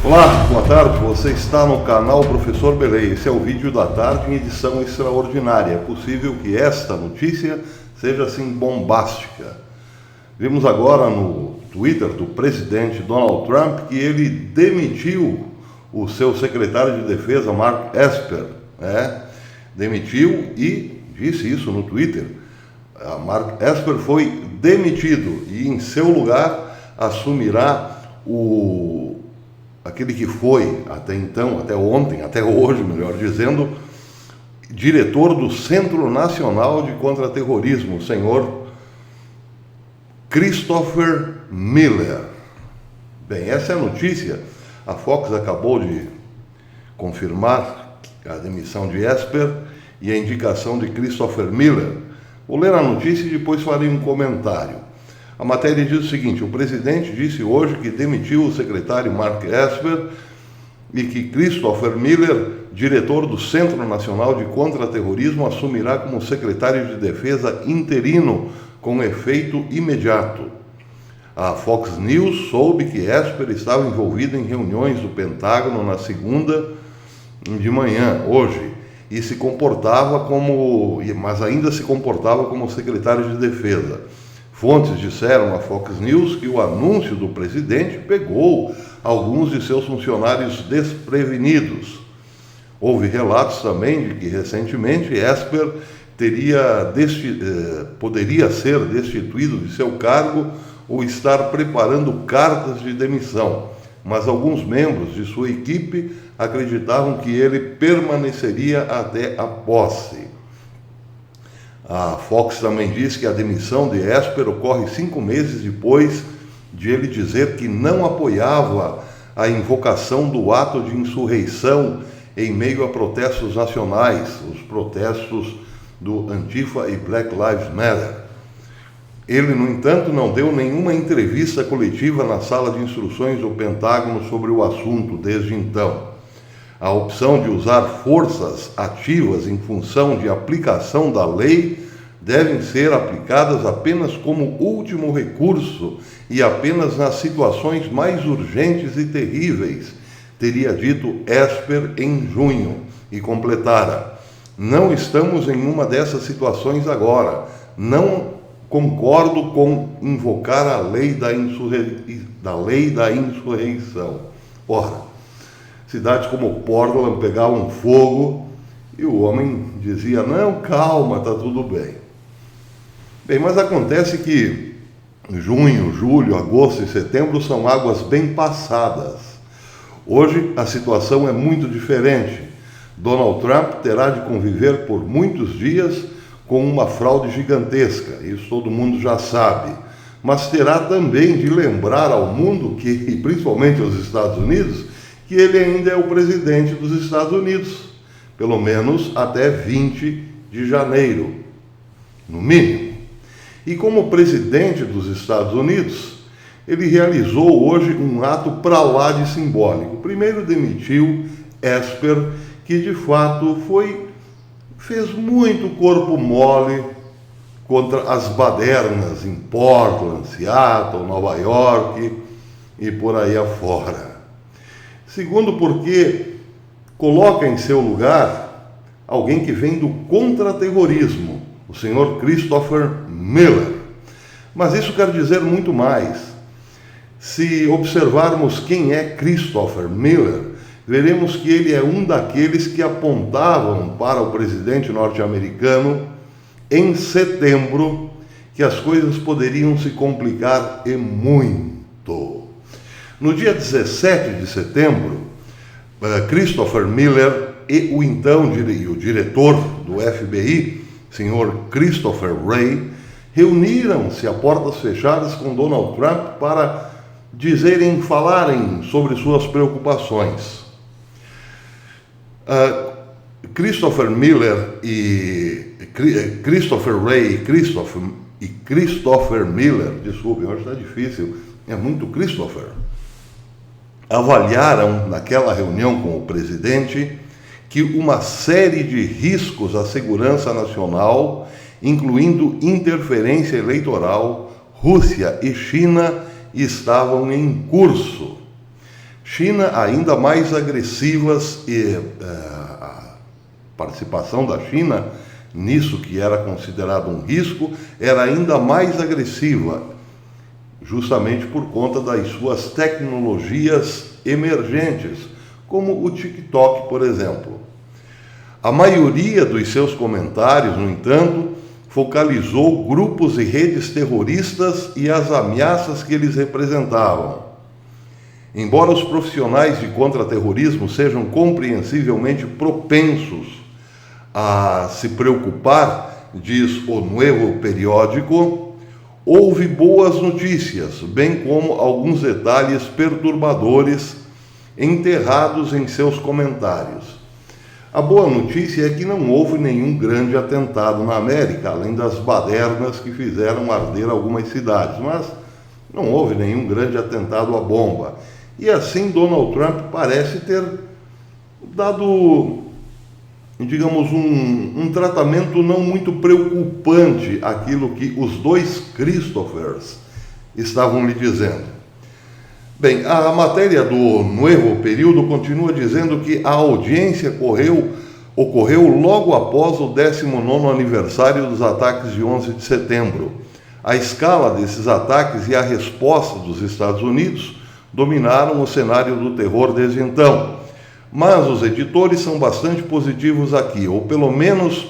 Olá, boa tarde, você está no canal Professor Belê. Esse é o vídeo da tarde em edição extraordinária. É possível que esta notícia seja assim bombástica. Vimos agora no Twitter do presidente Donald Trump que ele demitiu o seu secretário de defesa, Mark Esper. Demitiu e disse isso no Twitter. Mark Esper foi demitido e em seu lugar assumirá aquele que foi até então, até ontem, até hoje, melhor dizendo, diretor do Centro Nacional de Contra-Terrorismo, o senhor Christopher Miller. Bem, essa é a notícia. A Fox acabou de confirmar a demissão de Esper e a indicação de Christopher Miller. Vou ler a notícia e depois farei um comentário. A matéria diz o seguinte: o presidente disse hoje que demitiu o secretário Mark Esper e que Christopher Miller, diretor do Centro Nacional de Contra-Terrorismo, assumirá como secretário de defesa interino com efeito imediato. A Fox News soube que Esper estava envolvido em reuniões do Pentágono na segunda de manhã, hoje, e se comportava mas ainda se comportava como secretário de defesa. Fontes disseram à Fox News que o anúncio do presidente pegou alguns de seus funcionários desprevenidos. Houve relatos também de que recentemente Esper poderia ser destituído de seu cargo ou estar preparando cartas de demissão, mas alguns membros de sua equipe acreditavam que ele permaneceria até a posse. A Fox também diz que a demissão de Esper ocorre 5 meses depois de ele dizer que não apoiava a invocação do ato de insurreição em meio a protestos nacionais, os protestos do Antifa e Black Lives Matter. Ele, no entanto, não deu nenhuma entrevista coletiva na sala de instruções do Pentágono sobre o assunto desde então. A opção de usar forças ativas em função de aplicação da lei devem ser aplicadas apenas como último recurso e apenas nas situações mais urgentes e terríveis, teria dito Esper em junho, e completara: não estamos em uma dessas situações agora, não concordo com invocar a lei da insurreição. Ora, cidades como Portland pegavam fogo e o homem dizia: não, calma, está tudo bem. Bem, mas acontece que junho, julho, agosto e setembro são águas bem passadas. Hoje a situação é muito diferente. Donald Trump terá de conviver por muitos dias com uma fraude gigantesca, isso todo mundo já sabe, mas terá também de lembrar ao mundo, e principalmente aos Estados Unidos, que ele ainda é o presidente dos Estados Unidos, pelo menos até 20 de janeiro, no mínimo. E como presidente dos Estados Unidos, ele realizou hoje um ato para lá de simbólico. Primeiro demitiu Esper, que de fato fez muito corpo mole contra as badernas em Portland, Seattle, Nova York e por aí afora. Segundo, porque coloca em seu lugar alguém que vem do contra-terrorismo, o senhor Christopher Miller. Mas isso quer dizer muito mais. Se observarmos quem é Christopher Miller, veremos que ele é um daqueles que apontavam para o presidente norte-americano em setembro que as coisas poderiam se complicar e muito. No dia 17 de setembro, Christopher Miller e o diretor do FBI, senhor Christopher Wray, reuniram-se a portas fechadas com Donald Trump para falarem sobre suas preocupações. Christopher Miller Christopher Wray e Christopher Miller, desculpe, hoje está difícil, é muito Christopher, avaliaram naquela reunião com o presidente que uma série de riscos à segurança nacional, incluindo interferência eleitoral, Rússia e China, estavam em curso. China ainda mais agressivas e a participação da China nisso que era considerado um risco era ainda mais agressiva, justamente por conta das suas tecnologias emergentes, como o TikTok, por exemplo. A maioria dos seus comentários, no entanto, focalizou grupos e redes terroristas e as ameaças que eles representavam. Embora os profissionais de contra-terrorismo sejam compreensivelmente propensos a se preocupar, diz o Nuevo Periódico, houve boas notícias, bem como alguns detalhes perturbadores enterrados em seus comentários. A boa notícia é que não houve nenhum grande atentado na América, além das badernas que fizeram arder algumas cidades, mas não houve nenhum grande atentado à bomba. E assim Donald Trump parece ter dado, digamos, um tratamento não muito preocupante àquilo que os dois Christophers estavam lhe dizendo. Bem, a matéria do Nuevo Período continua dizendo que a audiência ocorreu logo após o 19º aniversário dos ataques de 11 de setembro. A escala desses ataques e a resposta dos Estados Unidos dominaram o cenário do terror desde então. Mas os editores são bastante positivos aqui, ou pelo menos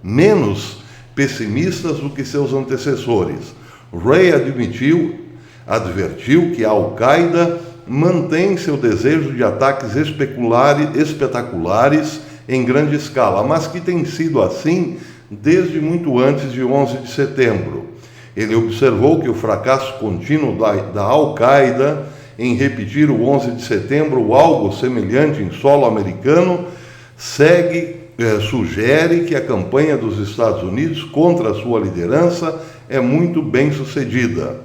menos pessimistas do que seus antecessores. Wray advertiu que a Al-Qaeda mantém seu desejo de ataques espetaculares em grande escala, mas que tem sido assim desde muito antes de 11 de setembro. Ele observou que o fracasso contínuo da Al-Qaeda em repetir o 11 de setembro ou algo semelhante em solo americano sugere que a campanha dos Estados Unidos contra a sua liderança é muito bem sucedida.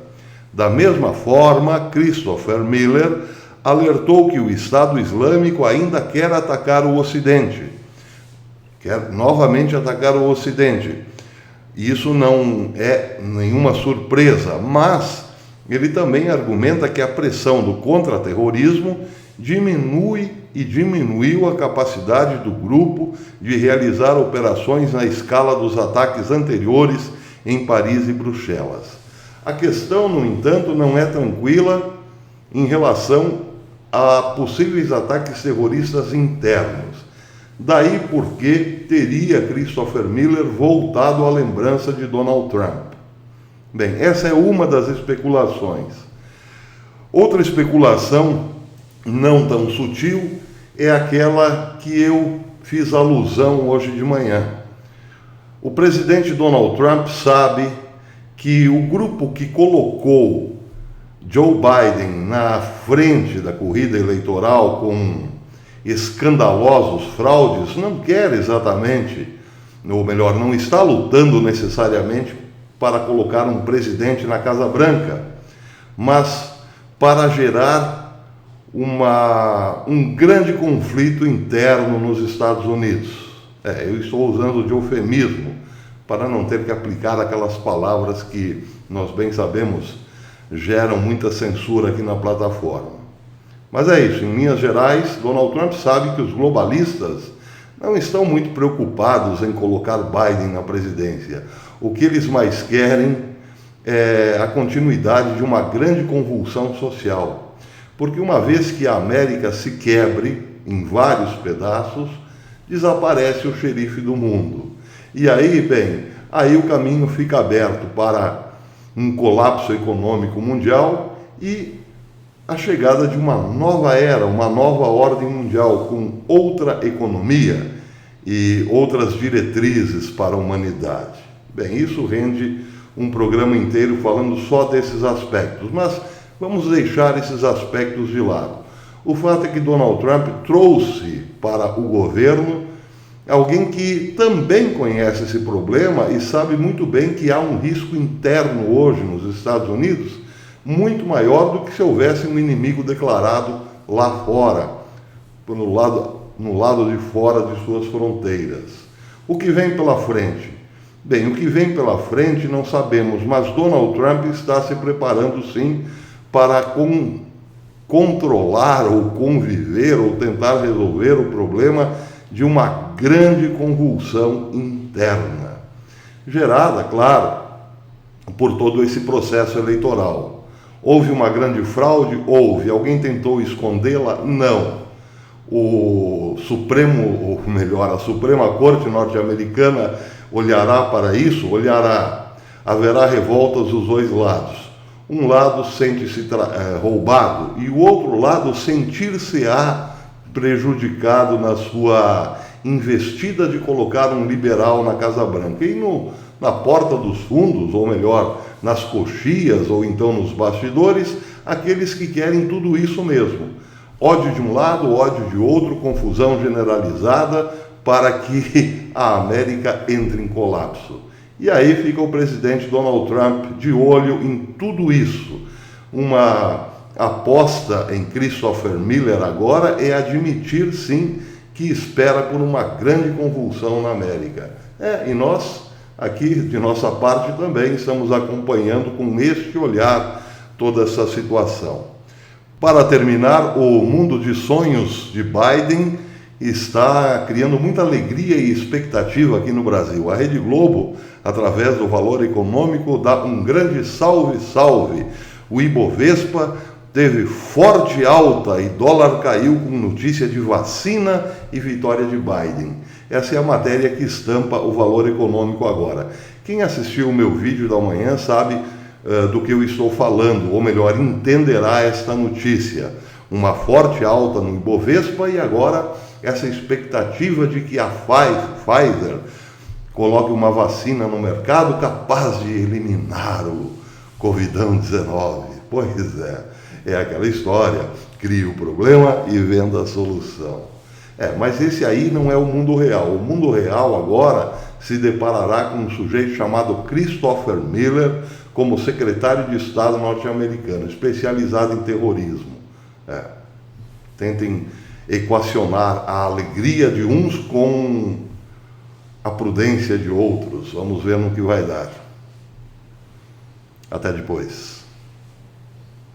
Da mesma forma, Christopher Miller alertou que o Estado Islâmico ainda quer atacar o Ocidente. Quer novamente atacar o Ocidente. Isso não é nenhuma surpresa, mas ele também argumenta que a pressão do contra-terrorismo diminuiu a capacidade do grupo de realizar operações na escala dos ataques anteriores em Paris e Bruxelas. A questão, no entanto, não é tranquila em relação a possíveis ataques terroristas internos. Daí porque teria Christopher Miller voltado à lembrança de Donald Trump. Bem, essa é uma das especulações. Outra especulação, não tão sutil, é aquela que eu fiz alusão hoje de manhã. O presidente Donald Trump sabe que o grupo que colocou Joe Biden na frente da corrida eleitoral com escandalosos fraudes não quer exatamente, ou melhor, não está lutando necessariamente para colocar um presidente na Casa Branca, mas para gerar um grande conflito interno nos Estados Unidos. Eu estou usando de eufemismo, para não ter que aplicar aquelas palavras que nós bem sabemos geram muita censura aqui na plataforma. Mas é isso, em linhas gerais, Donald Trump sabe que os globalistas não estão muito preocupados em colocar Biden na presidência. O que eles mais querem é a continuidade de uma grande convulsão social. Porque uma vez que a América se quebre em vários pedaços, desaparece o xerife do mundo. E aí, aí o caminho fica aberto para um colapso econômico mundial e a chegada de uma nova era, uma nova ordem mundial com outra economia e outras diretrizes para a humanidade. Bem, isso rende um programa inteiro falando só desses aspectos, mas vamos deixar esses aspectos de lado. O fato é que Donald Trump trouxe para o governo alguém que também conhece esse problema e sabe muito bem que há um risco interno hoje nos Estados Unidos muito maior do que se houvesse um inimigo declarado lá fora, no lado de fora de suas fronteiras. O que vem pela frente? Bem, o que vem pela frente não sabemos, mas Donald Trump está se preparando sim para, com controlar ou conviver ou tentar resolver o problema de uma grande convulsão interna, gerada, claro, por todo esse processo eleitoral. Houve uma grande fraude? Houve. Alguém tentou escondê-la? Não. O Supremo, ou melhor, a Suprema Corte norte-americana olhará para isso? Olhará. Haverá revoltas dos dois lados. Um lado sente-se roubado e o outro lado sentir-se-á prejudicado na sua investida de colocar um liberal na Casa Branca. E na porta dos fundos, ou melhor, nas coxias ou então nos bastidores, aqueles que querem tudo isso mesmo. Ódio de um lado, ódio de outro, confusão generalizada para que a América entre em colapso. E aí fica o presidente Donald Trump de olho em tudo isso. Uma aposta em Christopher Miller agora é admitir, sim, que espera por uma grande convulsão na América. E nós, aqui, de nossa parte também, estamos acompanhando com este olhar toda essa situação. Para terminar, o mundo de sonhos de Biden está criando muita alegria e expectativa aqui no Brasil. A Rede Globo, através do Valor Econômico, dá um grande salve, salve. O Ibovespa teve forte alta e dólar caiu com notícia de vacina e vitória de Biden. Essa é a matéria que estampa o Valor Econômico agora. Quem assistiu o meu vídeo da manhã sabe do que eu estou falando, ou melhor, entenderá esta notícia. Uma forte alta no Ibovespa e agora essa expectativa de que a Pfizer coloque uma vacina no mercado capaz de eliminar o Covid-19. Pois é aquela história, cria o problema e venda a solução. Mas esse aí não é o mundo real. O mundo real agora se deparará com um sujeito chamado Christopher Miller como secretário de Estado norte-americano, especializado em terrorismo. Tentem equacionar a alegria de uns com a prudência de outros. Vamos ver no que vai dar. Até depois.